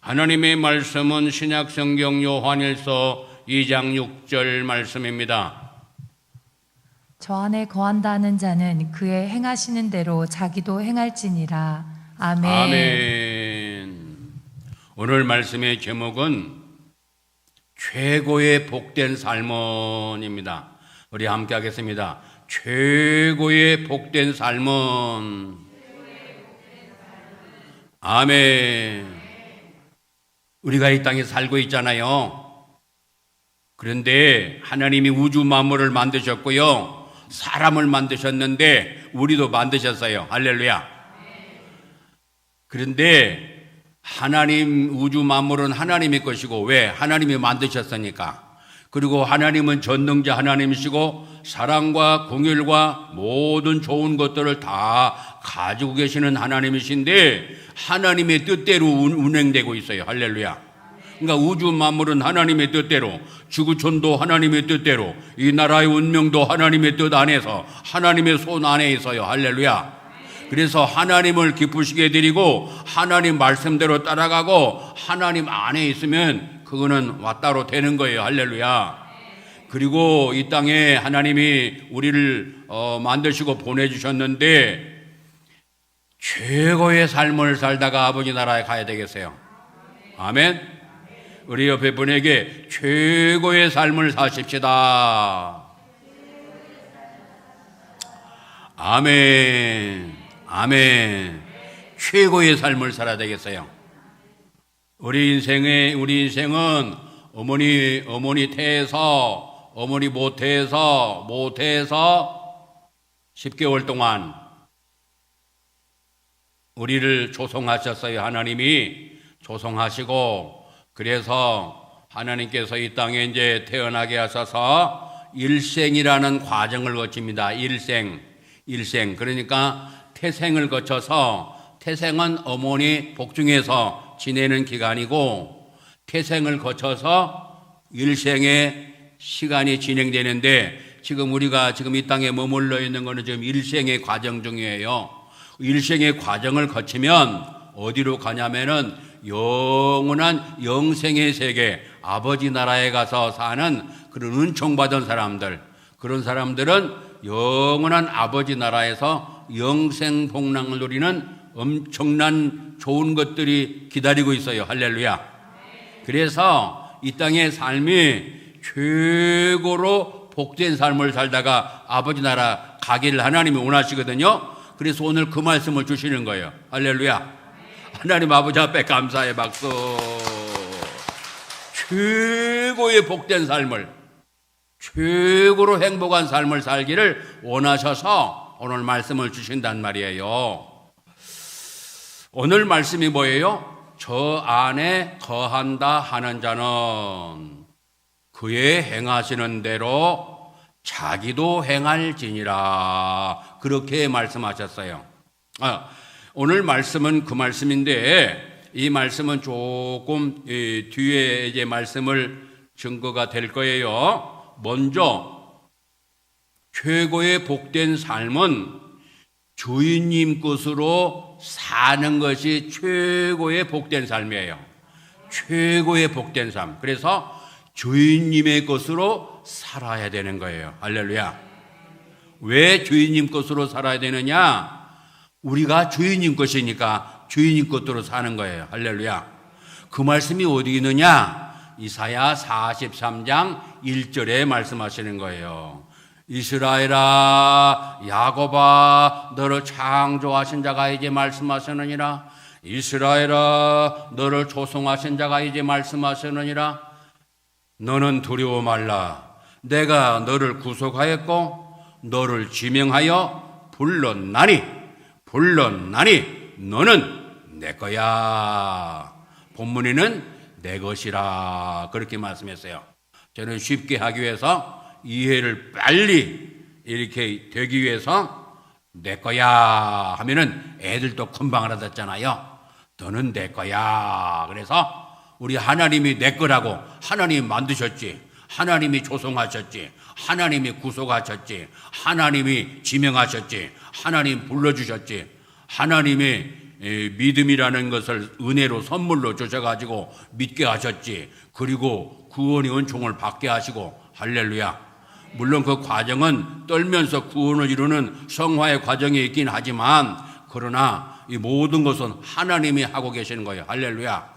하나님의 말씀은 신약성경 요한일서 2장 6절 말씀입니다. 저 안에 거한다는 자는 그의 행하시는 대로 자기도 행할지니라. 아멘. 아멘. 오늘 말씀의 제목은 최고의 복된 삶은입니다. 우리 함께 하겠습니다. 최고의 복된 삶은. 아멘. 우리가 이 땅에 살고 있잖아요. 그런데 하나님이 우주 만물을 만드셨고요, 사람을 만드셨는데 우리도 만드셨어요. 할렐루야. 그런데 하나님 우주 만물은 하나님의 것이고, 왜? 하나님이 만드셨으니까. 그리고 하나님은 전능자 하나님이시고 사랑과 긍휼과 모든 좋은 것들을 다 가지고 계시는 하나님이신데 하나님의 뜻대로 운행되고 있어요. 할렐루야. 그러니까 우주 만물은 하나님의 뜻대로, 지구촌도 하나님의 뜻대로, 이 나라의 운명도 하나님의 뜻 안에서, 하나님의 손 안에 있어요. 할렐루야. 그래서 하나님을 기쁘시게 드리고 하나님 말씀대로 따라가고 하나님 안에 있으면 그거는 왔다로 되는 거예요. 할렐루야. 그리고 이 땅에 하나님이 우리를 만드시고 보내주셨는데 최고의 삶을 살다가 아버지 나라에 가야 되겠어요. 아멘. 우리 옆에 분에게 최고의 삶을 사십시다. 아멘. 아멘. 최고의 삶을 살아야 되겠어요. 우리 인생은 어머니 태에서, 어머니 모태에서 10개월 동안 우리를 조성하셨어요. 하나님이 조성하시고, 그래서 하나님께서 이 땅에 이제 태어나게 하셔서 일생이라는 과정을 거칩니다. 일생. 그러니까 태생을 거쳐서, 태생은 어머니 복중에서 지내는 기간이고, 태생을 거쳐서 일생의 시간이 진행되는데, 지금 우리가 지금 이 땅에 머물러 있는 것은 지금 일생의 과정 중이에요. 일생의 과정을 거치면 어디로 가냐면은 영원한 영생의 세계, 아버지 나라에 가서 사는 그런 은총받은 사람들, 그런 사람들은 영원한 아버지 나라에서 영생복락을 누리는 엄청난 좋은 것들이 기다리고 있어요. 할렐루야. 그래서 이 땅의 삶이 최고로 복된 삶을 살다가 아버지 나라 가기를 하나님이 원하시거든요. 그래서 오늘 그 말씀을 주시는 거예요. 할렐루야. 하나님 아버지 앞에 감사의 박수. 최고의 복된 삶을, 최고로 행복한 삶을 살기를 원하셔서 오늘 말씀을 주신단 말이에요. 오늘 말씀이 뭐예요? 저 안에 거한다 하는 자는 그의 행하시는 대로 자기도 행할지니라. 그렇게 말씀하셨어요. 오늘 말씀은 그 말씀인데, 이 말씀은 조금 뒤에 이제 말씀을 증거가 될 거예요. 먼저 최고의 복된 삶은 주인님 것으로 사는 것이 최고의 복된 삶이에요. 최고의 복된 삶. 그래서 주인님의 것으로 살아야 되는 거예요. 할렐루야. 왜 주인님 것으로 살아야 되느냐? 우리가 주인님 것이니까 주인님 것으로 사는 거예요. 할렐루야. 그 말씀이 어디 있느냐? 이사야 43장 1절에 말씀하시는 거예요. 이스라엘아, 야곱아, 너를 창조하신 자가 이제 말씀하시느니라. 이스라엘아, 너를 조성하신 자가 이제 말씀하시느니라. 너는 두려워 말라. 내가 너를 구속하였고 너를 지명하여 불렀나니 너는 내 거야. 본문에는 내 것이라 그렇게 말씀했어요. 저는 쉽게 하기 위해서, 이해를 빨리 이렇게 되기 위해서 내 거야 하면은 애들도 금방 알아듣잖아요. 너는 내 거야. 그래서 우리 하나님이 내 거라고, 하나님이 만드셨지, 하나님이 조성하셨지, 하나님이 구속하셨지, 하나님이 지명하셨지, 하나님 불러주셨지, 하나님이 믿음이라는 것을 은혜로 선물로 주셔가지고 믿게 하셨지. 그리고 구원의 은총을 받게 하시고 할렐루야. 물론 그 과정은 떨면서 구원을 이루는 성화의 과정이 있긴 하지만 그러나 이 모든 것은 하나님이 하고 계시는 거예요. 할렐루야.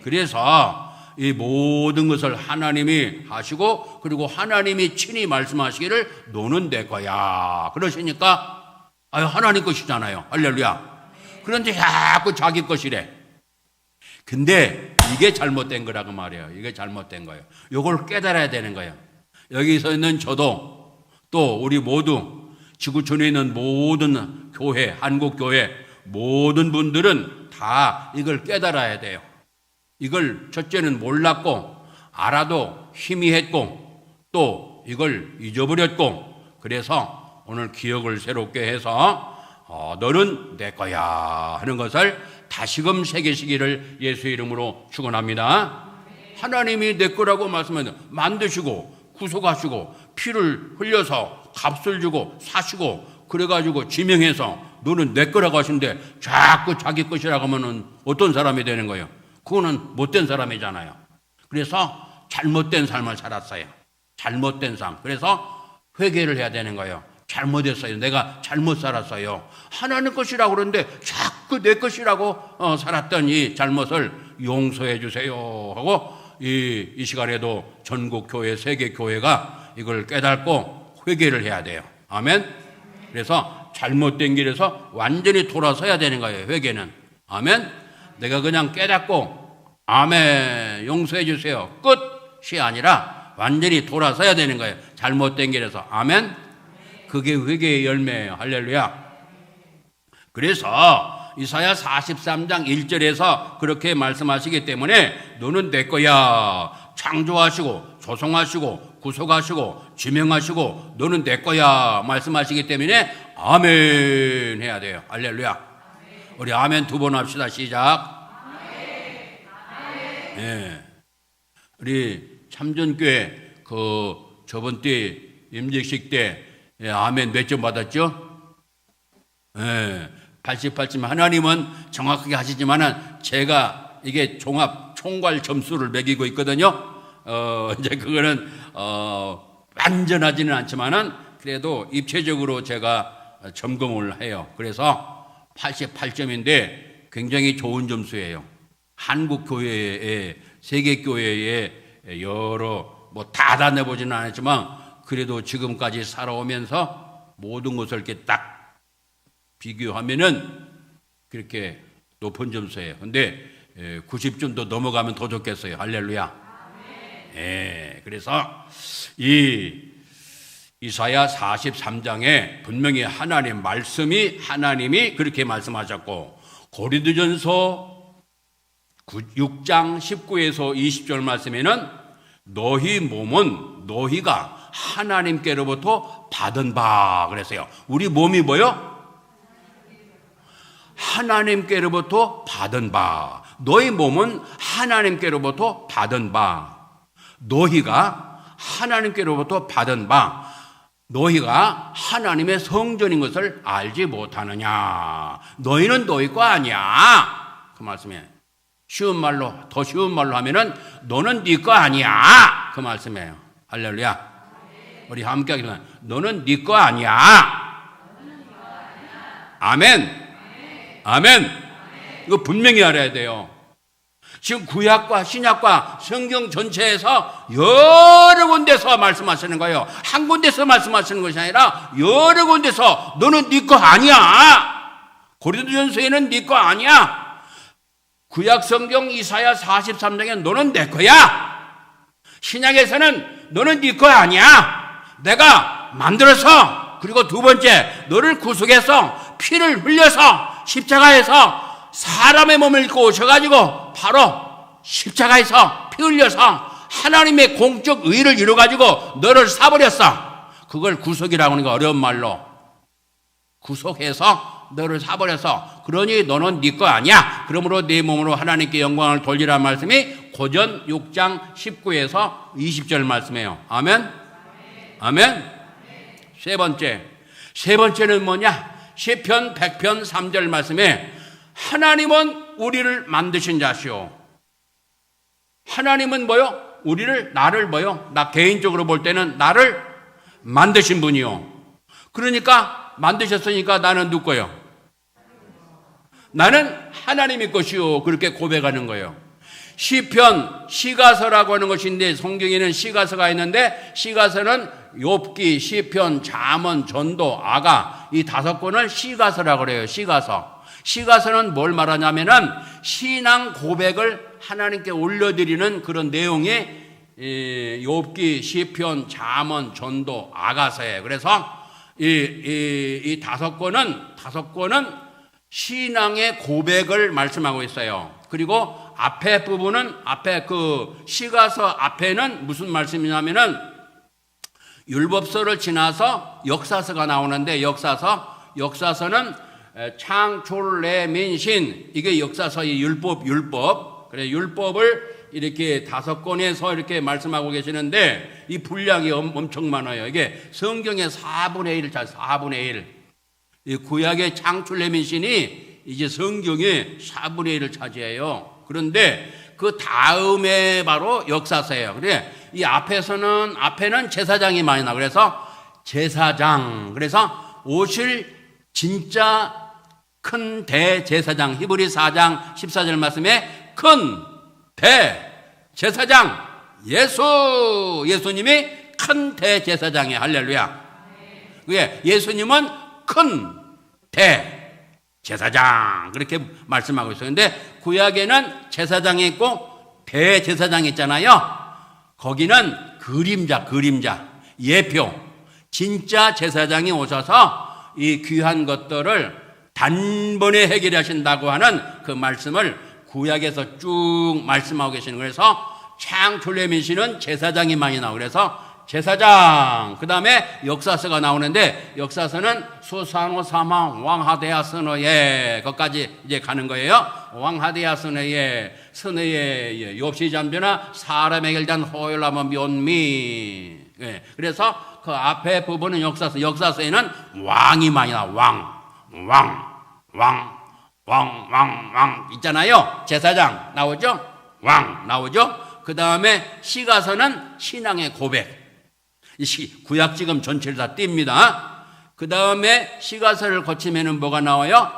그래서 이 모든 것을 하나님이 하시고 그리고 하나님이 친히 말씀하시기를 너는 내 거야 그러시니까 하나님 것이잖아요. 할렐루야. 그런데 자꾸 자기 것이래. 근데 이게 잘못된 거라고 말이에요. 이게 잘못된 거예요. 이걸 깨달아야 되는 거예요. 여기서 있는 저도 또 우리 모두 지구촌에 있는 모든 교회, 한국교회 모든 분들은 다 이걸 깨달아야 돼요. 이걸 첫째는 몰랐고 알아도 희미했고 또 이걸 잊어버렸고 그래서 오늘 기억을 새롭게 해서 너는 내 거야 하는 것을 다시금 새기시기를 예수의 이름으로 축원합니다. 하나님이 내 거라고 말씀하면 만드시고 구속하시고 피를 흘려서 값을 주고 사시고 그래가지고 지명해서 너는 내 거라고 하시는데 자꾸 자기 것이라고 하면 어떤 사람이 되는 거예요? 그거는 못된 사람이잖아요. 그래서 잘못된 삶을 살았어요. 잘못된 삶. 그래서 회개를 해야 되는 거예요. 잘못했어요. 내가 잘못 살았어요. 하나님 것이라고 그러는데 자꾸 내 것이라고 살았던 이 잘못을 용서해 주세요 하고 이 시간에도 전국 교회, 세계 교회가 이걸 깨닫고 회개를 해야 돼요. 아멘. 그래서 잘못된 길에서 완전히 돌아서야 되는 거예요. 회개는. 아멘. 내가 그냥 깨닫고 아멘 용서해 주세요 끝이 아니라 완전히 돌아서야 되는 거예요. 잘못된 길에서. 아멘. 그게 회개의 열매예요. 할렐루야. 그래서 이사야 43장 1절에서 그렇게 말씀하시기 때문에 너는 내 거야. 창조하시고 조성하시고 구속하시고 지명하시고 너는 내 거야 말씀하시기 때문에 아멘 해야 돼요. 할렐루야. 우리 아멘 두 번 합시다. 시작. 예. 우리 참전교회 저번 때 임직식 때 아멘 몇 점 받았죠? 예. 88점. 하나님은 정확하게 하시지만은 제가 이게 총괄 점수를 매기고 있거든요. 이제 그거는 완전하지는 않지만은 그래도 입체적으로 제가 점검을 해요. 그래서 88점인데 굉장히 좋은 점수예요. 한국 교회에 세계 교회에 여러 다 내보지는 않았지만 그래도 지금까지 살아오면서 모든 것을 이렇게 딱 비교하면은 그렇게 높은 점수예요. 근데 90점도 넘어가면 더 좋겠어요. 할렐루야. 예. 그래서 이 이사야 43장에 분명히 하나님 말씀이 하나님이 그렇게 말씀하셨고 고린도전서 6장 19에서 20절 말씀에는 너희 몸은 너희가 하나님께로부터 받은 바 그랬어요. 우리 몸이 뭐요? 하나님께로부터 받은 바. 너희 몸은 하나님께로부터 받은 바. 너희가 하나님께로부터 받은 바. 너희가 하나님의 성전인 것을 알지 못하느냐. 너희는 너희 거 아니야. 그 말씀이에요. 쉬운 말로, 더 쉬운 말로 하면은 너는 네 거 아니야. 그 말씀이에요. 할렐루야. 우리 함께 하겠습니다. 너는 네 거 아니야. 아멘. 아멘. 이거 분명히 알아야 돼요. 지금 구약과 신약과 성경 전체에서 여러 군데서 말씀하시는 거예요. 한 군데서 말씀하시는 것이 아니라 여러 군데서 너는 네 거 아니야. 고린도전서에는 네 거 아니야. 구약 성경 이사야 43장에 너는 내 거야. 신약에서는 너는 네 거 아니야. 내가 만들어서 그리고 두 번째 너를 구속해서 피를 흘려서 십자가에서 사람의 몸을 입고 오셔가지고 바로 십자가에서 피 흘려서 하나님의 공적 의를 이루어가지고 너를 사버렸어. 그걸 구속이라고 하는 거 어려운 말로. 구속해서 너를 사버려서 그러니 너는 네 거 아니야. 그러므로 네 몸으로 하나님께 영광을 돌리라는 말씀이 고전 6장 19에서 20절 말씀이에요. 아멘. 아멘. 세 번째는 뭐냐? 시편 100편 3절 말씀에 하나님은 우리를 만드신 자시오. 하나님은 뭐요? 나를 뭐요? 나 개인적으로 볼 때는 나를 만드신 분이요. 그러니까 만드셨으니까 나는 누구 거요? 나는 하나님의 것이요. 그렇게 고백하는 거예요. 시편, 시가서라고 하는 것인데 성경에는 시가서가 있는데 시가서는 욥기, 시편, 잠언, 전도, 아가 이 5권을 시가서라고 그래요. 시가서. 시가서는 뭘 말하냐면은 신앙 고백을 하나님께 올려드리는 그런 내용이 욥기, 시편, 잠언, 전도, 아가서예요. 그래서 이 5권은 신앙의 고백을 말씀하고 있어요. 그리고 앞에 부분은 앞에 그 시가서 앞에는 무슨 말씀이냐면은 율법서를 지나서 역사서가 나오는데 역사서는 창졸레민신 이게 역사서의 율법. 그래 율법을 이렇게 5권에서 이렇게 말씀하고 계시는데 이 분량이 엄청 많아요. 이게 성경의 4분의 1자 4분의 1. 이 구약의 창출레민신이 이제 성경의 4분의 1을 차지해요. 그런데 그 다음에 바로 역사서예요. 그래 이 앞에는 제사장이 많이 나와. 그래서 제사장. 그래서 오실 진짜 큰 대제사장. 히브리 4장 14절 말씀에 큰 대제사장 예수님이 큰 대제사장이에요. 할렐루야. 왜? 예수님은 큰 대제사장 그렇게 말씀하고 있어요. 근데 구약에는 제사장이 있고 대제사장이 있잖아요. 거기는 그림자 예표. 진짜 제사장이 오셔서 이 귀한 것들을 단번에 해결하신다고 하는 그 말씀을 구약에서 쭉 말씀하고 계시는 거예요. 그래서 창출레민신은 제사장이 많이 나오고 그래서 제사장 그 다음에 역사서가 나오는데 역사서는 수산호 사망 왕하데야 선어에 거기까지 이제 가는 거예요. 왕하데야 선어에 욥시 잠재나 사람에게 대한 호열하면 면미. 그래서 그 앞에 부분은 역사서에는 왕이 많이 나와. 왕 있잖아요. 제사장 나오죠. 왕 나오죠. 그 다음에 시가서는 신앙의 고백. 구약 지금 전체를 다 띱니다. 그 다음에 시가서를 거치면은 뭐가 나와요?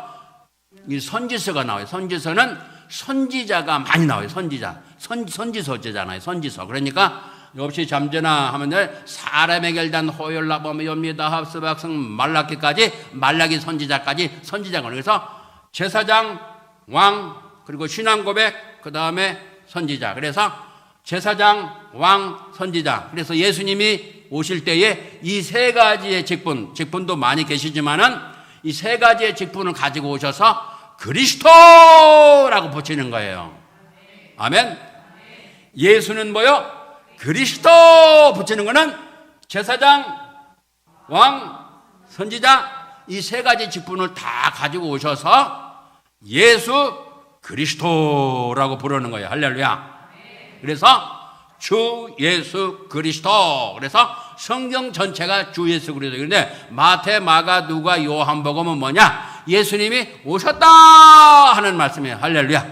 이 선지서가 나와요. 선지서는 선지자가 많이 나와요. 선지서잖아요. 선지서. 그러니까 욥시 잠재나 하면 사람에게 대한 호열라범 엽니다 합스박성 말라기까지 말라기 선지자까지 선지자가 그래서 제사장, 왕, 그리고 신앙 고백, 그 다음에 선지자. 그래서 제사장, 왕, 선지자. 그래서 예수님이 오실 때에 이 3가지의 직분도 많이 계시지만은 이 3가지의 직분을 가지고 오셔서 그리스도라고 붙이는 거예요. 아멘. 예수는 뭐요? 그리스도 붙이는 거는 제사장, 왕, 선지자 이 3가지 직분을 다 가지고 오셔서 예수 그리스도라고 부르는 거예요. 할렐루야. 그래서 주 예수 그리스도. 그래서 성경 전체가 주 예수 그리스도. 그런데 마태, 마가, 누가, 요한복음은 뭐냐? 예수님이 오셨다 하는 말씀이에요. 할렐루야.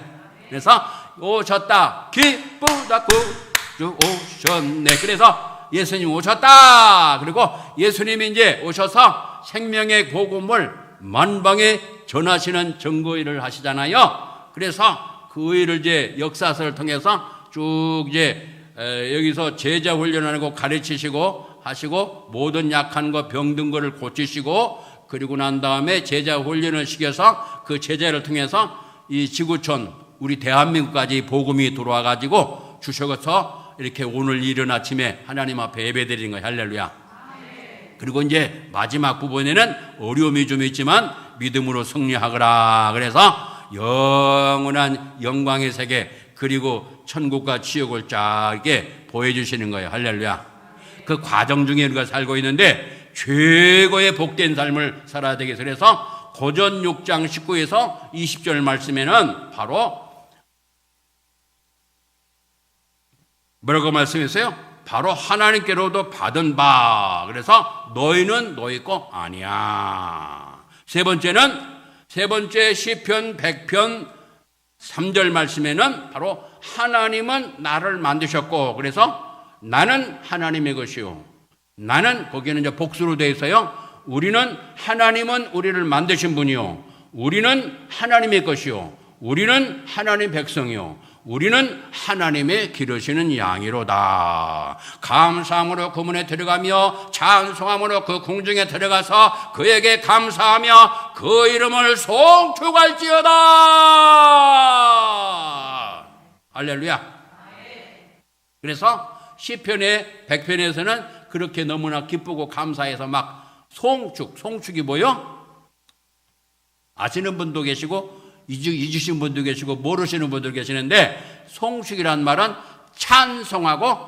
그래서 오셨다. 기쁘다 구주 오셨네. 그래서 예수님 오셨다. 그리고 예수님이 이제 오셔서 생명의 복음을 만방에 전하시는 증거일을 하시잖아요. 그래서 그 일을 이제 역사서를 통해서 쭉 이제 여기서 제자 훈련하고 가르치시고 하시고 모든 약한 거 병든 거를 고치시고 그리고 난 다음에 제자 훈련을 시켜서 그 제자를 통해서 이 지구촌 우리 대한민국까지 복음이 들어와 가지고 주셔서 이렇게 오늘 이른 아침에 하나님 앞에 예배드리는 거예요. 할렐루야. 그리고 이제 마지막 부분에는 어려움이 좀 있지만 믿음으로 승리하거라. 그래서 영원한 영광의 세계 그리고 천국과 지옥을 쫙 이렇게 보여주시는 거예요. 할렐루야. 그 과정 중에 우리가 살고 있는데 최고의 복된 삶을 살아야 되겠어요. 그래서 고전 6장 19에서 20절 말씀에는 바로 뭐라고 말씀했어요? 바로 하나님께로도 받은 바. 그래서 너희는 너희 거 아니야. 세 번째는 세 번째 시편 100편 3절 말씀에는 바로 하나님은 나를 만드셨고, 그래서 나는 하나님의 것이요, 나는, 거기에는 이제 복수로 되어 있어요. 하나님은 우리를 만드신 분이요, 우리는 하나님의 것이요, 우리는 하나님의 백성이요, 우리는 하나님의 기르시는 양이로다. 감사함으로 그 문에 들어가며 찬송함으로 그 궁중에 들어가서 그에게 감사하며 그 이름을 송축할지어다. 할렐루야. 그래서 시편의 100편에서는 그렇게 너무나 기쁘고 감사해서 막 송축이 뭐요? 아시는 분도 계시고 잊으신 분도 계시고 모르시는 분도 계시는데, 송축이란 말은 찬송하고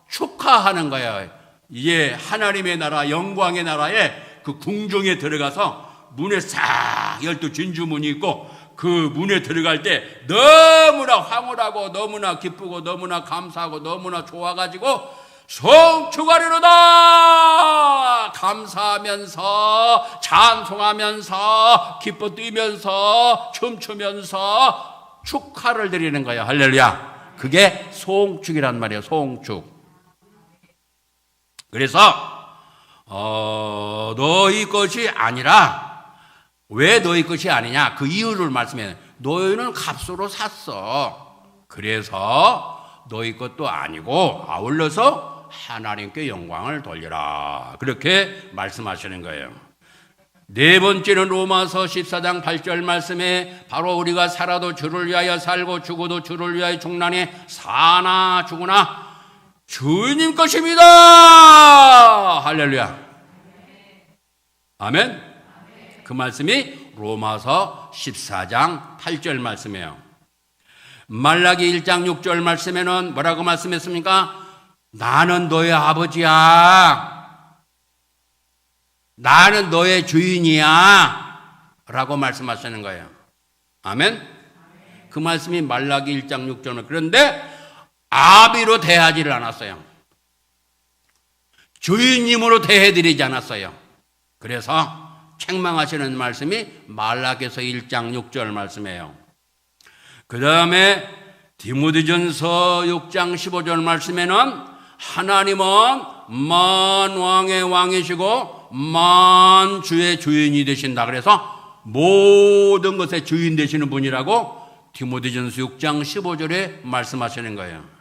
축하하는 거예요. 이제 하나님의 나라, 영광의 나라에 그 궁중에 들어가서 문에 싹 12진주문이 있고, 그 문에 들어갈 때 너무나 황홀하고 너무나 기쁘고 너무나 감사하고 너무나 좋아가지고 송축하리로다. 감사하면서 찬송하면서 기뻐 뛰면서 춤추면서 축하를 드리는 거예요. 할렐루야. 그게 송축이란 말이에요. 송축. 그래서 너희 것이 아니라, 왜 너희 것이 아니냐, 그 이유를 말씀해. 너희는 값으로 샀어. 그래서 너희 것도 아니고 아울러서 하나님께 영광을 돌리라. 그렇게 말씀하시는 거예요. 네 번째는 로마서 14장 8절 말씀에 바로 우리가 살아도 주를 위하여 살고 죽어도 주를 위하여 죽나니 사나 죽으나 주님 것입니다. 할렐루야. 아멘. 그 말씀이 로마서 14장 8절 말씀이에요. 말라기 1장 6절 말씀에는 뭐라고 말씀했습니까? 나는 너의 아버지야, 나는 너의 주인이야 라고 말씀하시는 거예요. 아멘. 그 말씀이 말라기 1장 6절. 그런데 아비로 대하지를 않았어요. 주인님으로 대해드리지 않았어요. 그래서 책망하시는 말씀이 말라기서 1장 6절 말씀이에요. 그 다음에 디모데전서 6장 15절 말씀에는 하나님은 만 왕의 왕이시고 만 주의 주인이 되신다. 그래서 모든 것의 주인 되시는 분이라고 디모데전서 6장 15절에 말씀하시는 거예요.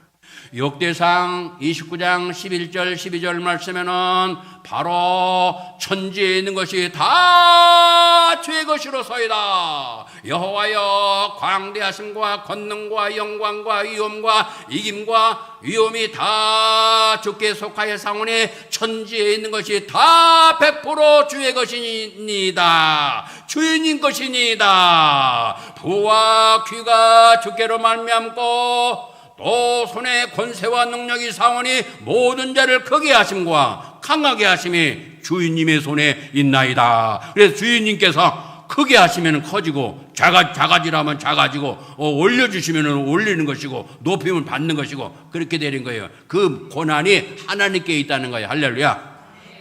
역대상 29장 11절 12절 말씀에는 바로 천지에 있는 것이 다 주의 것이로소이다. 여호와여, 광대하심과 권능과 영광과 위엄과 이김과 위엄이 다 주께 속하여 사오니 천지에 있는 것이 다 100% 주의 것이니이다. 주인님 것이니이다. 부와 귀가 주께로 말미암고 또 손에 권세와 능력이 사오니 모든 자를 크게 하심과 강하게 하심이 주인님의 손에 있나이다. 그래서 주인님께서 크게 하시면 커지고 작아지라면 작아지고 올려주시면 올리는 것이고 높이면 받는 것이고 그렇게 되는 거예요. 그 권한이 하나님께 있다는 거예요. 할렐루야.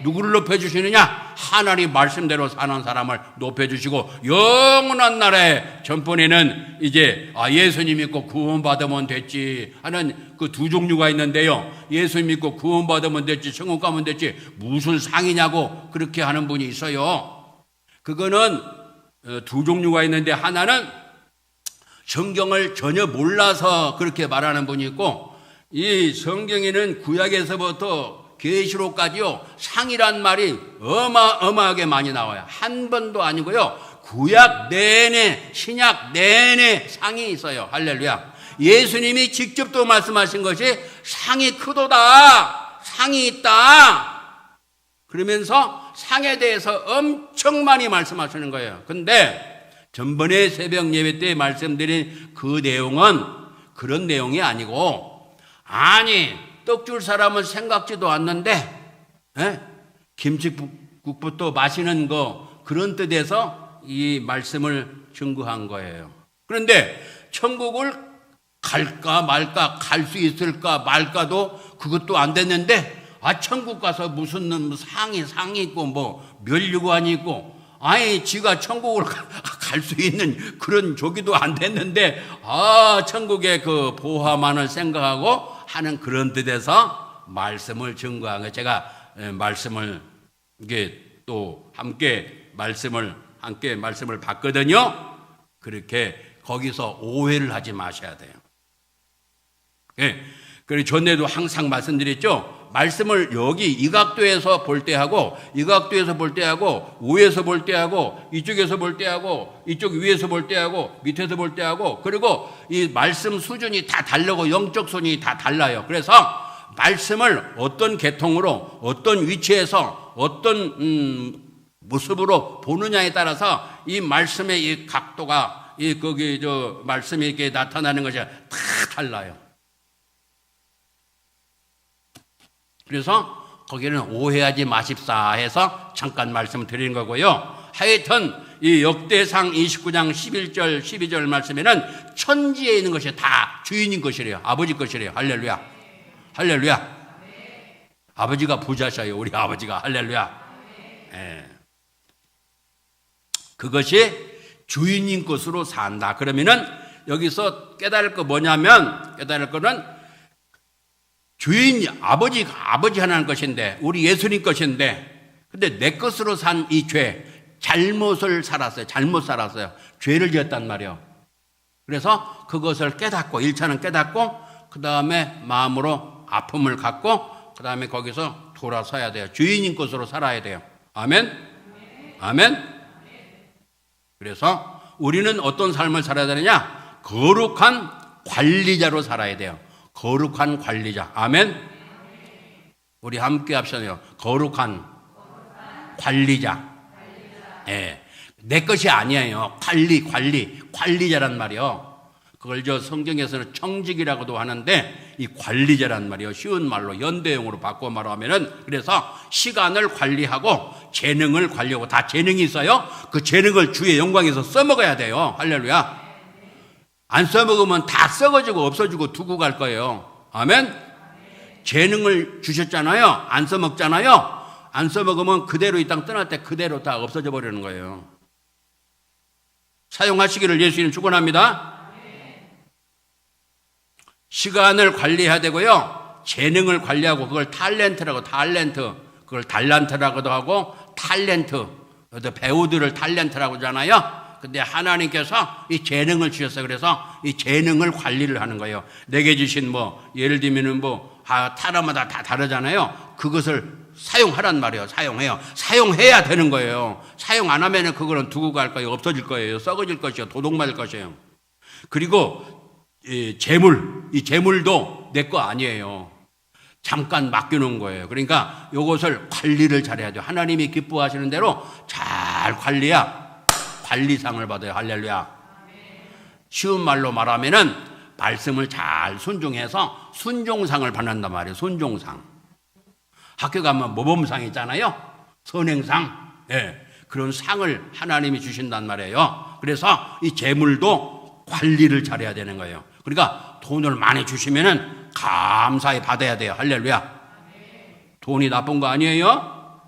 누구를 높여주시느냐? 하나님 말씀대로 사는 사람을 높여주시고 영원한 나라에 전번에는 이제 예수님 믿고 구원받으면 됐지 하는 그 두 종류가 있는데요. 예수님 믿고 구원받으면 됐지 천국 가면 됐지 무슨 상이냐고 그렇게 하는 분이 있어요. 그거는 두 종류가 있는데 하나는 성경을 전혀 몰라서 그렇게 말하는 분이 있고, 이 성경에는 구약에서부터 계시록까지요 상이란 말이 어마어마하게 많이 나와요. 한 번도 아니고요 구약 내내 신약 내내 상이 있어요. 할렐루야. 예수님이 직접 또 말씀하신 것이 상이 크도다, 상이 있다 그러면서 상에 대해서 엄청 많이 말씀하시는 거예요. 근데 전번에 새벽 예배 때 말씀드린 그 내용은 그런 내용이 아니고, 아니 떡 줄 사람은 생각지도 않는데 김치국부터 마시는 거 그런 뜻에서 이 말씀을 증거한 거예요. 그런데 천국을 갈까 말까, 갈 수 있을까 말까도 그것도 안 됐는데 천국 가서 무슨 상이 있고 뭐 멸류관이 있고, 아니 지가 천국을 갈 수 있는 그런 조기도 안 됐는데 천국의 그 보화만을 생각하고 하는 그런 뜻에서 말씀을 증거한 거예요. 제가 말씀을 이게 또 함께 말씀을 봤거든요. 그렇게 거기서 오해를 하지 마셔야 돼요. 예. 그리고 전에도 항상 말씀드렸죠. 말씀을 여기 이 각도에서 볼 때하고 이 각도에서 볼 때하고 위에서 볼 때하고 이쪽에서 볼 때하고 이쪽 위에서 볼 때하고 밑에서 볼 때하고 그리고 이 말씀 수준이 다 다르고 영적 손이 다 달라요. 그래서 말씀을 어떤 계통으로 어떤 위치에서 어떤 모습으로 보느냐에 따라서 이 말씀의 이 각도가 말씀이 이렇게 나타나는 것이 다 달라요. 그래서 거기는 오해하지 마십사 해서 잠깐 말씀을 드리는 거고요. 하여튼 이 역대상 29장 11절 12절 말씀에는 천지에 있는 것이 다 주인인 것이래요. 아버지 것이래요. 할렐루야. 할렐루야. 아버지가 부자셔요. 우리 아버지가. 할렐루야. 예. 그것이 주인인 것으로 산다. 그러면은 여기서 깨달을 거 뭐냐면 깨달을 거는 주인 아버지 하나님 것인데 우리 예수님 것인데 근데 내 것으로 산 이 죄 잘못을 살았어요. 잘못 살았어요. 죄를 지었단 말이에요. 그래서 그것을 깨닫고 1차는 깨닫고 그 다음에 마음으로 아픔을 갖고 그 다음에 거기서 돌아서야 돼요. 주인인 것으로 살아야 돼요. 아멘? 아멘? 그래서 우리는 어떤 삶을 살아야 되느냐? 거룩한 관리자로 살아야 돼요. 거룩한 관리자. 아멘? 우리 함께 합시다. 거룩한 관리자. 예. 내 것이 아니에요. 관리자란 말이요. 그걸 성경에서는 청직이라고도 하는데 이 관리자란 말이요. 쉬운 말로 연대용으로 바꿔 말하면은 그래서 시간을 관리하고 재능을 관리하고 다 재능이 있어요. 그 재능을 주의 영광에서 써먹어야 돼요. 할렐루야. 안 써먹으면 다 썩어지고 없어지고 두고 갈 거예요. 아멘? 재능을 주셨잖아요. 안 써먹잖아요. 안 써먹으면 그대로 이 땅 떠날 때 그대로 다 없어져 버리는 거예요. 사용하시기를 예수님 축원합니다. 시간을 관리해야 되고요. 재능을 관리하고 그걸 그걸 달란트라고도 하고 배우들을 탈렌트라고 하잖아요. 근데 하나님께서 이 재능을 주셨어요. 그래서 이 재능을 관리를 하는 거예요. 내게 주신 예를 들면은 타라마다 다 다르잖아요. 그것을 사용하란 말이에요. 사용해야 되는 거예요. 사용 안 하면은 그거는 두고 갈 거예요. 없어질 거예요. 썩어질 것이요. 도둑맞을 것이에요. 그리고 이 재물도 내 거 아니에요. 잠깐 맡겨놓은 거예요. 그러니까 이것을 관리를 잘해야 돼요. 하나님이 기뻐하시는 대로 잘 관리해야 관리상을 받아요. 할렐루야. 쉬운 말로 말하면은 말씀을 잘 순종해서 순종상을 받는단 말이에요. 순종상. 학교 가면 모범상 있잖아요. 선행상. 예. 그런 상을 하나님이 주신단 말이에요. 그래서 이 재물도 관리를 잘해야 되는 거예요. 그러니까 돈을 많이 주시면은 감사히 받아야 돼요. 할렐루야. 돈이 나쁜 거 아니에요?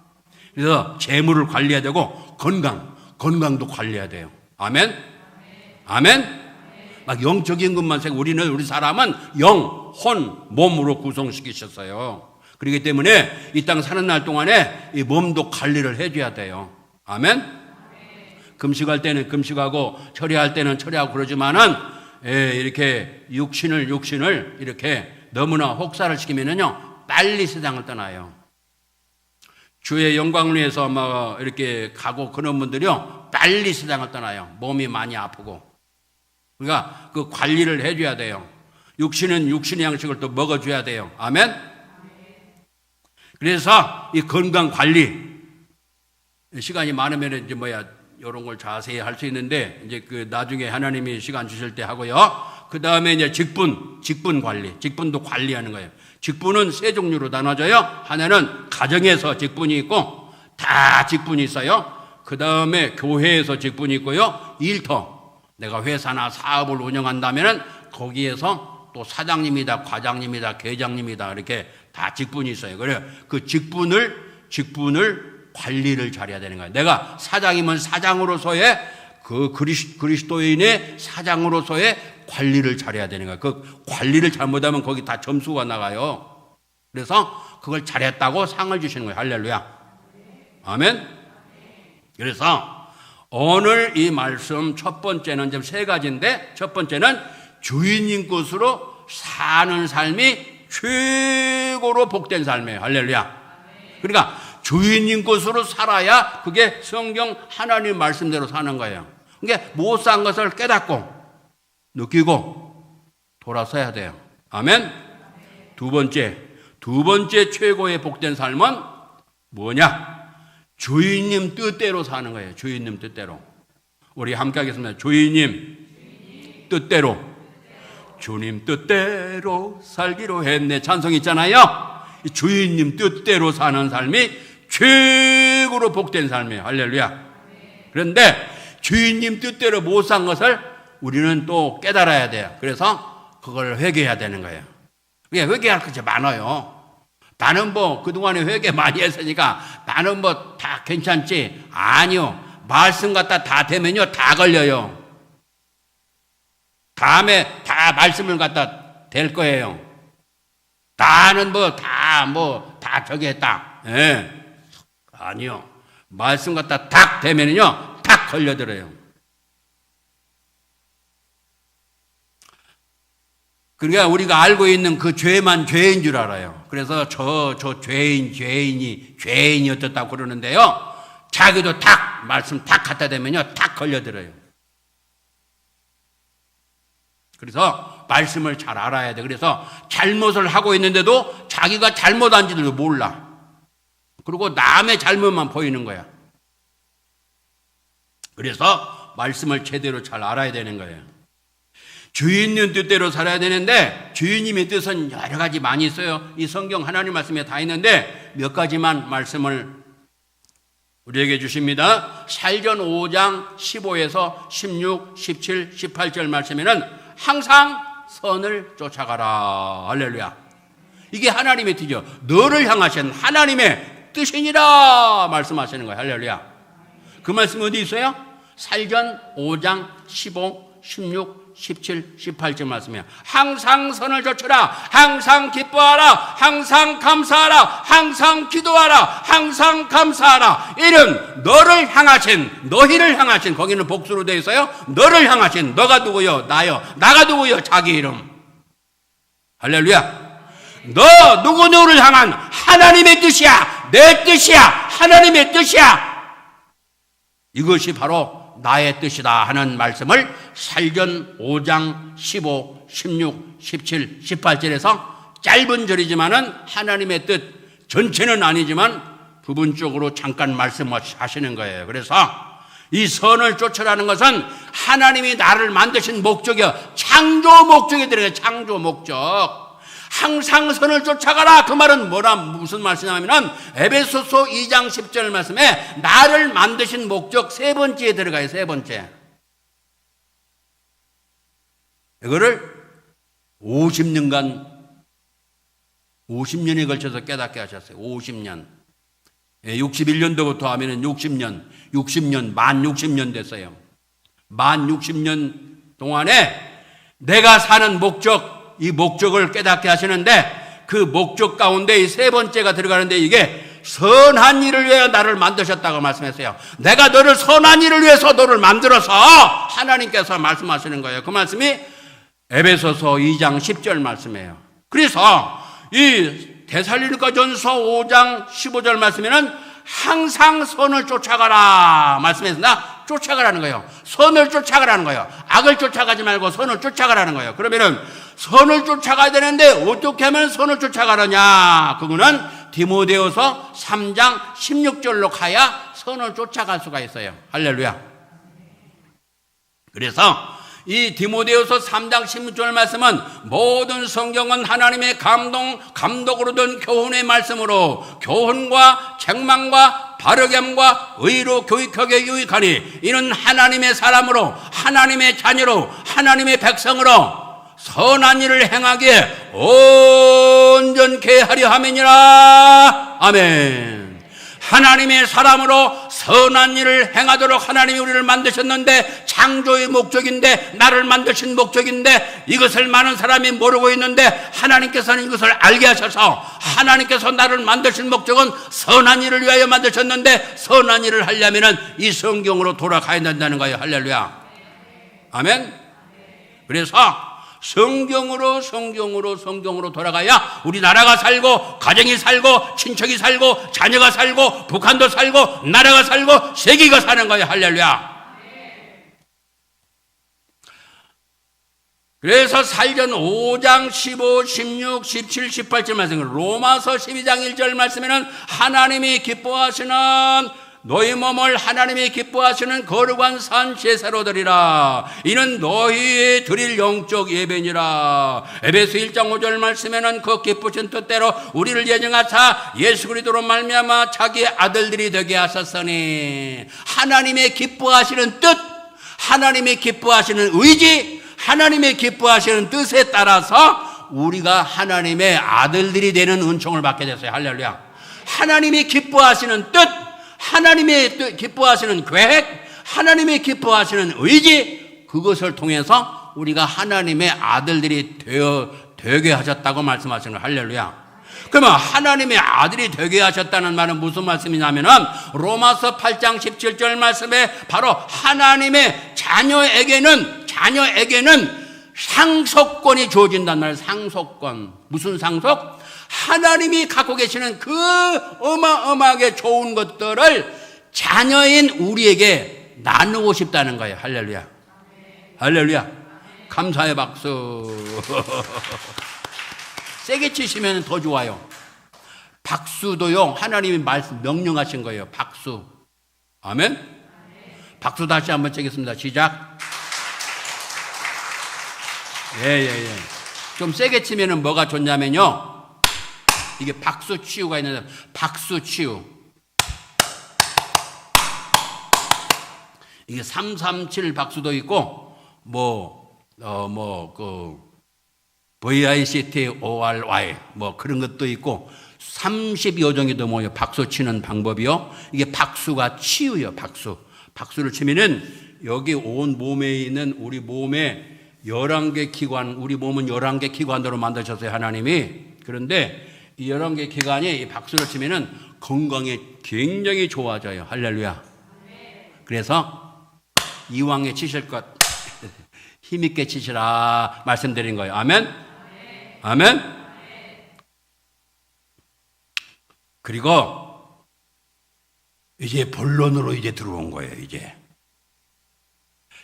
그래서 재물을 관리해야 되고 건강도 관리해야 돼요. 아멘? 아멘? 막 영적인 것만 생각. 우리 사람은 영, 혼, 몸으로 구성시키셨어요. 그렇기 때문에 이 땅 사는 날 동안에 이 몸도 관리를 해줘야 돼요. 아멘? 금식할 때는 금식하고 처리할 때는 처리하고 그러지만은 이렇게 육신을 이렇게 너무나 혹사를 시키면은요 빨리 세상을 떠나요. 주의 영광을 위해서 이렇게 가고 그런 분들이요 빨리 세상을 떠나요. 몸이 많이 아프고. 그러니까 그 관리를 해줘야 돼요. 육신은 육신의 양식을 또 먹어줘야 돼요. 아멘? 그래서 이 건강 관리 시간이 많으면 이런 걸 자세히 할 수 있는데 나중에 하나님이 시간 주실 때 하고요. 그 다음에 직분 관리, 직분도 관리하는 거예요. 직분은 세 종류로 나눠져요. 하나는 가정에서 직분이 있고 다 직분이 있어요. 그 다음에 교회에서 직분이 있고요. 일터, 내가 회사나 사업을 운영한다면은 거기에서 또 사장님이다, 과장님이다, 계장님이다 이렇게 다 직분이 있어요. 그래요. 그 직분을 관리를 잘해야 되는 거예요. 내가 사장이면 사장으로서의 그 그리스도인의 사장으로서의 관리를 잘해야 되는 거예요. 그 관리를 잘못하면 거기 다 점수가 나가요. 그래서 그걸 잘했다고 상을 주시는 거예요. 할렐루야. 아멘. 그래서 오늘 이 말씀 첫 번째는 좀 세 가지인데, 첫 번째는 주인님 것으로 사는 삶이 최고로 복된 삶이에요. 할렐루야. 그러니까 주인님 것으로 살아야 그게 성경 하나님 말씀대로 사는 거예요. 그러니까 못 산 것을 깨닫고 느끼고 돌아서야 돼요. 아멘. 두 번째 최고의 복된 삶은 뭐냐? 주인님 뜻대로 사는 거예요. 주인님 뜻대로. 우리 함께 하겠습니다. 주인님 뜻대로. 주님 뜻대로 살기로 했네. 찬송 있잖아요. 주인님 뜻대로 사는 삶이 최고로 복된 삶이에요. 할렐루야. 그런데 주인님 뜻대로 못 산 것을 우리는 또 깨달아야 돼요. 그래서 그걸 회개해야 되는 거예요. 그게 회개할 것이 많아요. 나는 뭐 그동안에 회개 많이 했으니까 나는 뭐 다 괜찮지. 아니요. 말씀 갖다 다 되면요 다 걸려요. 다음에 다 말씀을 갖다 될 거예요. 나는 다 저기 했다. 예. 아니요. 말씀 갖다 딱 되면요 딱 걸려들어요. 그러니까 우리가 알고 있는 그 죄만 죄인 줄 알아요. 그래서 저 죄인이 어떻다고 그러는데요. 자기도 딱 말씀 딱 갖다 대면요 딱 걸려들어요. 그래서 말씀을 잘 알아야 돼. 그래서 잘못을 하고 있는데도 자기가 잘못한지도 몰라. 그리고 남의 잘못만 보이는 거야. 그래서 말씀을 제대로 잘 알아야 되는 거예요. 주인님 뜻대로 살아야 되는데 주인님의 뜻은 여러 가지 많이 있어요. 이 성경 하나님 말씀에 다 있는데 몇 가지만 말씀을 우리에게 주십니다. 살전 5장 15에서 16, 17, 18절 말씀에는 항상 선을 쫓아가라. 할렐루야. 이게 하나님의 뜻이죠. 너를 향하신 하나님의 뜻이니라 말씀하시는 거예요. 할렐루야. 그 말씀 어디 있어요? 살전 5장 15, 16, 17, 18절 말씀이에요. 항상 선을 좇으라. 항상 기뻐하라. 항상 감사하라. 항상 기도하라. 항상 감사하라. 이는 너를 향하신, 너희를 향하신, 거기는 복수로 되어 있어요. 너를 향하신, 너가 누구요? 나요. 나가 누구요? 자기 이름. 할렐루야. 너 누구를 향한 하나님의 뜻이야. 내 뜻이야. 하나님의 뜻이야. 이것이 바로 나의 뜻이다 하는 말씀을 살전 5장 15, 16, 17, 18절에서 짧은 절이지만은 하나님의 뜻 전체는 아니지만 부분적으로 잠깐 말씀하시는 거예요. 그래서 이 선을 쫓으라는 것은 하나님이 나를 만드신 목적이요. 창조 목적이 들어가요. 창조 목적. 항상 선을 쫓아가라. 그 말은 무슨 말씀이냐면 에베소서 2장 10절 말씀에 나를 만드신 목적 세 번째에 들어가요. 세 번째. 이거를 50년에 걸쳐서 깨닫게 하셨어요. 50년. 61년도부터 하면은 60년, 만 60년 됐어요. 만 60년 동안에 내가 사는 목적, 이 목적을 깨닫게 하시는데 그 목적 가운데 이 세 번째가 들어가는데 이게 선한 일을 위해 나를 만드셨다고 말씀했어요. 내가 너를 선한 일을 위해서 너를 만들어서 하나님께서 말씀하시는 거예요. 그 말씀이 에베소서 2장 10절 말씀이에요. 그래서 이 데살로니가전서 5장 15절 말씀에는 항상 선을 쫓아가라 말씀했습니다. 쫓아가라는 거예요. 선을 쫓아가라는 거예요. 악을 쫓아가지 말고 선을 쫓아가라는 거예요. 그러면은 선을 쫓아가야 되는데 어떻게 하면 선을 쫓아가느냐? 그거는 디모데후서 3장 16절로 가야 선을 쫓아갈 수가 있어요. 할렐루야. 그래서 이 디모데후서 3장 16절 말씀은 모든 성경은 하나님의 감독으로 된 교훈의 말씀으로 교훈과 책망과 바르게 함과 의로 교육하게 유익하니 이는 하나님의 사람으로 하나님의 자녀로 하나님의 백성으로 선한 일을 행하기에 온전케 하려 함이니라. 아멘. 하나님의 사람으로 선한 일을 행하도록 하나님이 우리를 만드셨는데, 창조의 목적인데, 나를 만드신 목적인데, 이것을 많은 사람이 모르고 있는데 하나님께서는 이것을 알게 하셔서, 하나님께서 나를 만드신 목적은 선한 일을 위하여 만드셨는데, 선한 일을 하려면 이 성경으로 돌아가야 된다는 거예요. 할렐루야. 아멘. 그래서 성경으로 돌아가야 우리 나라가 살고, 가정이 살고, 친척이 살고, 자녀가 살고, 북한도 살고, 나라가 살고, 세계가 사는 거예요. 할렐루야. 그래서 살전 5장 15, 16, 17, 18절 말씀, 로마서 12장 1절 말씀에는 하나님이 기뻐하시는, 너희 몸을 하나님이 기뻐하시는 거룩한 산 제사로 드리라. 이는 너희 드릴 영적 예배니라. 에베소 1장 5절 말씀에는 그 기쁘신 뜻대로 우리를 예정하사 예수 그리스도로 말미암아 자기의 아들들이 되게 하셨으니, 하나님의 기뻐하시는 뜻, 하나님의 기뻐하시는 의지, 하나님의 기뻐하시는 뜻에 따라서 우리가 하나님의 아들들이 되는 은총을 받게 됐어요. 할렐루야. 하나님이 기뻐하시는 뜻, 하나님의 기뻐하시는 계획, 하나님의 기뻐하시는 의지, 그것을 통해서 우리가 하나님의 아들들이 되게 하셨다고 말씀하시는 거예요. 할렐루야. 그러면 하나님의 아들이 되게 하셨다는 말은 무슨 말씀이냐면은, 로마서 8장 17절 말씀에 바로 하나님의 자녀에게는 상속권이 주어진단 말이에요. 상속권. 무슨 상속? 하나님이 갖고 계시는 그 어마어마하게 좋은 것들을 자녀인 우리에게 나누고 싶다는 거예요. 할렐루야. 할렐루야. 감사의 박수. 세게 치시면 더 좋아요. 박수도요, 하나님이 명령하신 거예요. 박수. 아멘. 박수 다시 한번 치겠습니다. 시작. 예. 좀 세게 치면은 뭐가 좋냐면요, 이게 박수 치유가 있는데, 박수 치유. 이게 337 박수도 있고, VICTORY, 그런 것도 있고, 30여 종류도 뭐예요. 박수 치는 방법이요. 이게 박수가 치유예요. 박수를 치면은 여기 온 몸에 있는 우리 몸에 11개 기관, 우리 몸은 11개 기관으로 만드셨어요. 하나님이. 그런데 이 11개 기관이 이 박수를 치면은 건강이 굉장히 좋아져요. 할렐루야. 그래서 이왕에 치실 것 힘있게 치시라 말씀드린 거예요. 아멘. 아멘. 그리고 이제 본론으로 이제 들어온 거예요. 이제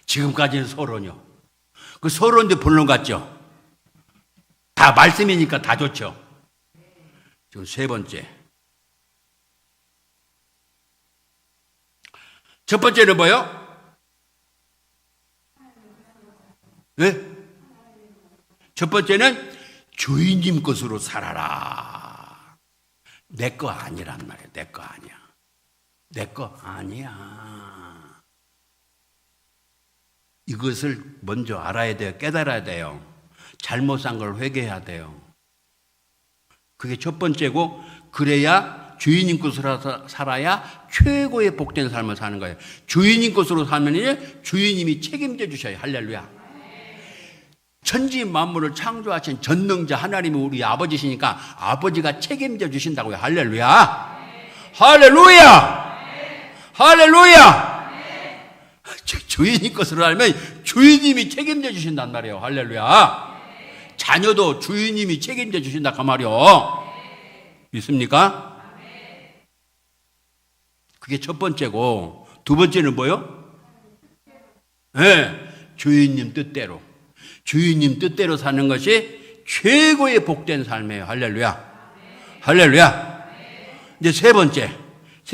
지금까지는 서론이요. 그 서론도 본론 같죠? 다 말씀이니까 다 좋죠. 지금 세 번째. 첫 번째는 뭐예요? 네? 첫 번째는 주인님 것으로 살아라. 내 거 아니란 말이에요. 내 거 아니야. 내 거 아니야. 이것을 먼저 알아야 돼요. 깨달아야 돼요. 잘못 산 걸 회개해야 돼요. 그게 첫 번째고, 그래야 주인님 것으로 살아야 최고의 복된 삶을 사는 거예요. 주인님 것으로 살면 이제 주인님이 책임져 주셔요. 할렐루야. 천지 만물을 창조하신 전능자 하나님이 우리 아버지시니까 아버지가 책임져 주신다고요. 할렐루야. 할렐루야. 할렐루야. 주인님 것으로 살면 주인님이 책임져 주신단 말이에요. 할렐루야. 자녀도 주인님이 책임져 주신다 그 말이요. 믿습니까? 그게 첫 번째고, 두 번째는 뭐요? 네, 주인님 뜻대로. 주인님 뜻대로 사는 것이 최고의 복된 삶이에요. 할렐루야. 할렐루야. 이제 세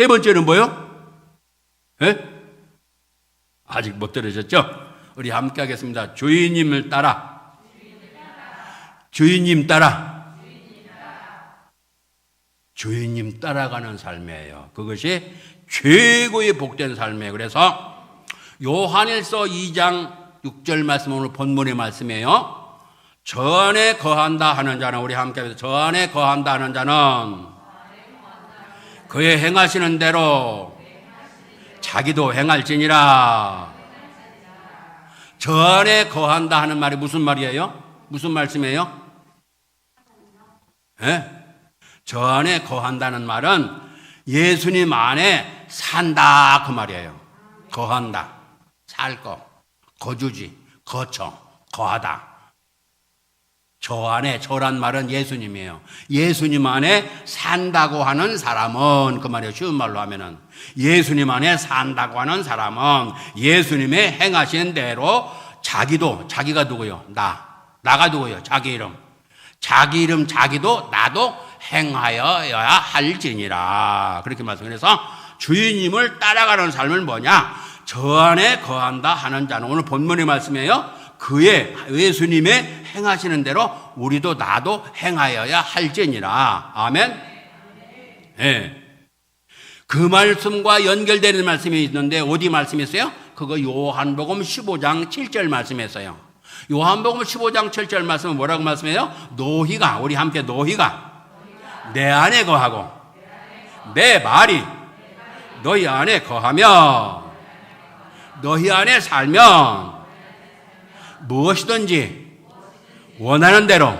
번째는 뭐요? 네? 아직 못 들으셨죠? 우리 함께 하겠습니다. 주인님을 따라. 주인님 따라. 주인님 따라가는 삶이에요. 그것이 최고의 복된 삶이에요. 그래서 요한일서 2장 6절 말씀, 오늘 본문의 말씀이에요. 저 안에 거한다 하는 자는, 우리 함께 해서 저 안에 거한다 하는 자는 그의 행하시는 대로 자기도 행할지니라. 저 안에 거한다 하는 말이 무슨 말이에요? 무슨 말씀이에요? 예? 저 안에 거한다는 말은 예수님 안에 산다 그 말이에요. 거한다, 살 거, 거주지, 거처, 거하다. 저 안에, 저란 말은 예수님이에요. 예수님 안에 산다고 하는 사람은, 그 말이에요. 쉬운 말로 하면은 예수님 안에 산다고 하는 사람은 예수님의 행하신 대로 자기도, 자기가 누구요? 나가 누구요? 자기 이름. 자기 이름, 자기도, 나도 행하여야 할지니라. 그렇게 말씀해서 주인님을 따라가는 삶은 뭐냐? 저 안에 거한다 하는 자는, 오늘 본문의 말씀이에요. 그의, 예수님의 행하시는 대로 우리도 나도 행하여야 할지니라. 아멘? 예. 그 말씀과 연결되는 말씀이 있는데 어디 말씀이 있어요? 그거 요한복음 15장 7절 말씀이었어요. 요한복음 15장 7절 말씀은 뭐라고 말씀해요? 너희가, 우리 함께 너희가 내 안에 거하고 내 말이 너희 안에 거하며 너희 안에 살면 무엇이든지 원하는 대로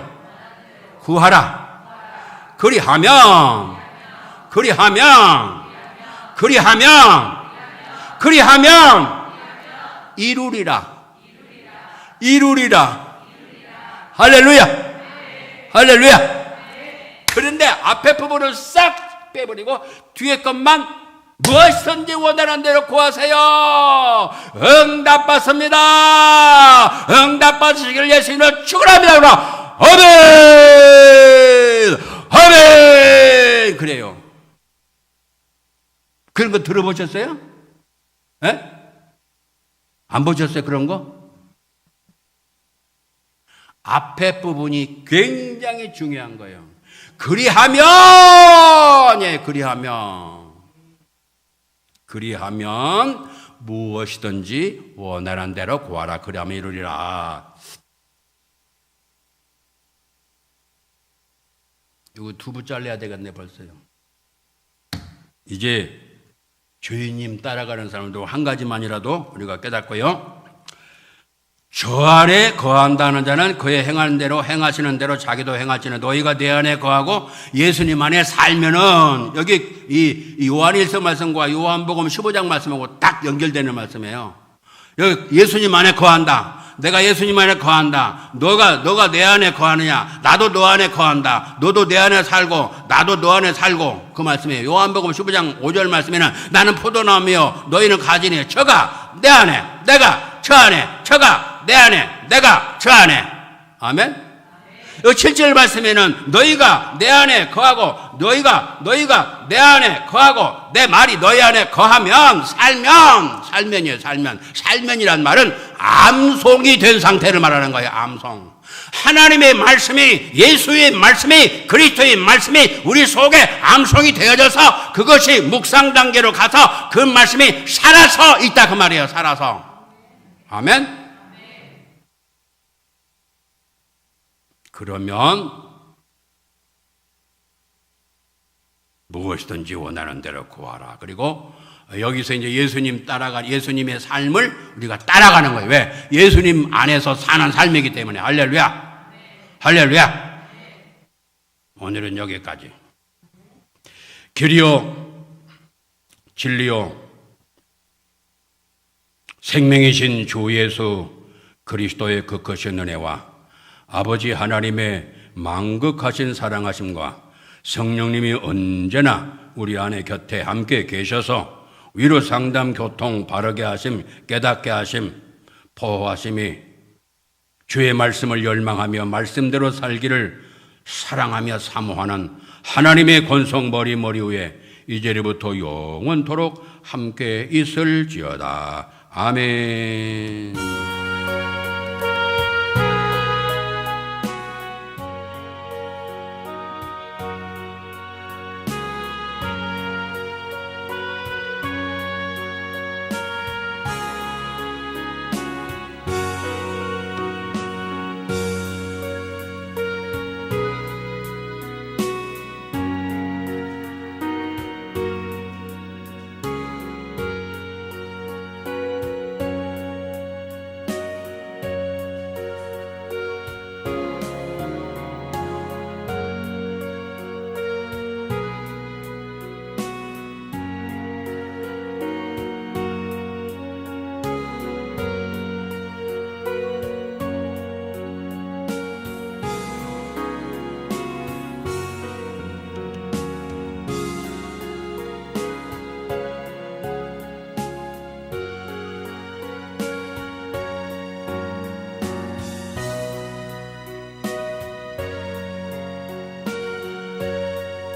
구하라. 그리하면 이루리라. 할렐루야. 할렐루야. 그런데 앞에 부분을 싹 빼버리고 뒤에 것만 무엇이든지 원하는 대로 구하세요. 응답받습니다. 응답받으시길 예수님을 축원합니다. 그러나 아멘, 아멘. 그래요. 그런 거 들어보셨어요? 예? 안 보셨어요? 그런 거? 앞에 부분이 굉장히 중요한 거예요. 그리하면, 예, 그리하면 무엇이든지 원하는 대로 구하라. 그리하면 이루리라. 이거 두부 잘라야 되겠네 벌써요. 이제 주인님 따라가는 사람도 한 가지만이라도 우리가 깨닫고요. 저 안에 거한다는 자는 그의 행하는 대로, 행하시는 대로 자기도 행할지는 너희가 내 안에 거하고 예수님 안에 살면은, 여기 이 요한일서 말씀과 요한복음 15장 말씀하고 딱 연결되는 말씀이에요. 여기 예수님 안에 거한다. 내가 예수님 안에 거한다. 너가 내 안에 거하느냐? 나도 너 안에 거한다. 너도 내 안에 살고 나도 너 안에 살고, 그 말씀이에요. 요한복음 15장 5절 말씀에는 나는 포도나무요 너희는 가지니 저가 내 안에, 내가 저 안에, 저가 내 안에, 내가 저 안에. 아멘. 7절 말씀에는 너희가 내 안에 거하고 너희가 내 안에 거하고 내 말이 너희 안에 거하면 살면이에요. 살면이란 말은 암송이 된 상태를 말하는 거예요. 암송. 하나님의 말씀이, 예수의 말씀이, 그리스도의 말씀이 우리 속에 암송이 되어져서 그것이 묵상 단계로 가서 그 말씀이 살아서 있다 그 말이에요. 살아서. 아멘. 그러면 무엇이든지 원하는 대로 구하라. 그리고 여기서 이제 예수님의 삶을 우리가 따라가는 거예요. 왜? 예수님 안에서 사는 삶이기 때문에. 할렐루야. 할렐루야. 오늘은 여기까지. 길이요 진리요 생명이신 주 예수 그리스도의 그 크신 은혜와 아버지 하나님의 만극하신 사랑하심과 성령님이 언제나 우리 안에 곁에 함께 계셔서 위로 상담 교통 바르게 하심, 깨닫게 하심, 포호하심이 주의 말씀을 열망하며 말씀대로 살기를 사랑하며 사모하는 하나님의 권속 머리 위에 이제부터 영원토록 함께 있을지어다. 아멘.